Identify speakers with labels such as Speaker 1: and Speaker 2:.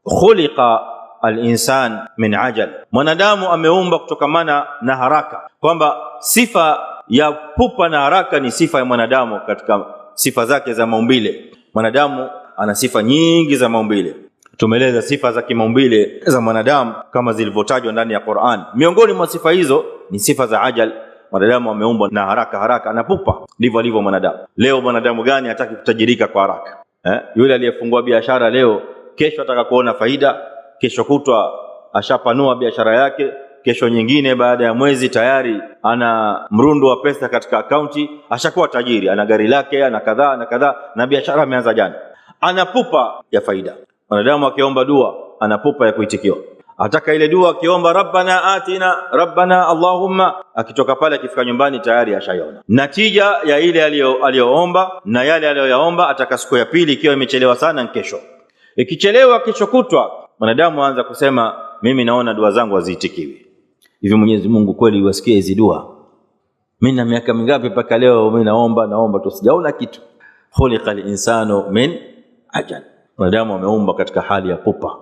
Speaker 1: khuliqa al-insan min ajal, mwanadamu ameumba kutokamana na haraka, kwamba sifa ya pupa na haraka ni sifa ya mwanadamu katika sifa zake za maumbile. Mwanadamu ana sifa nyingi za maumbile. Tumeeleza sifa za kimaumbile za mwanadamu kama zilivyotajwa ndani ya Qur'an. Miongoni mwa sifa hizo ni sifa za ajal. Mwanadamu ameumbwa na haraka na pupa, ndivyo alivyo mwanadamu. Leo mwanadamu gani hataki kutajirika kwa haraka? Yule aliyefungua biashara leo, kesho ataka kuona faida, kesho kutwa ashapanua biashara yake, kesho nyingine baada ya mwezi tayari ana mrundo wa pesa katika akaunti, ashakuwa tajiri, ana gari lake, ana kadhaa na biashara ameanza jana. Ana pupa ya faida. Mwanadamu akiomba dua ana pupa ya kuitikiwa. Ataka ile dua akiomba rabbana atina, rabbana allahumma, akitoka pale akifika nyumbani tayari ashaiona natija ya ile aliyoomba, na yale aliyoyaomba ataka siku ya pili ikiwa imechelewa sana kesho. Ikichelewa kesho kutwa, mwanadamu aanza kusema mimi naona dua zangu haziitikiwi. Hivi Mwenyezi Mungu kweli uwasikie hizi dua? Mimi na miaka mingapi mpaka leo mimi naomba tu sijaona kitu. Khuliqal insanu min ajal. Mwanadamu ameumba katika hali ya pupa.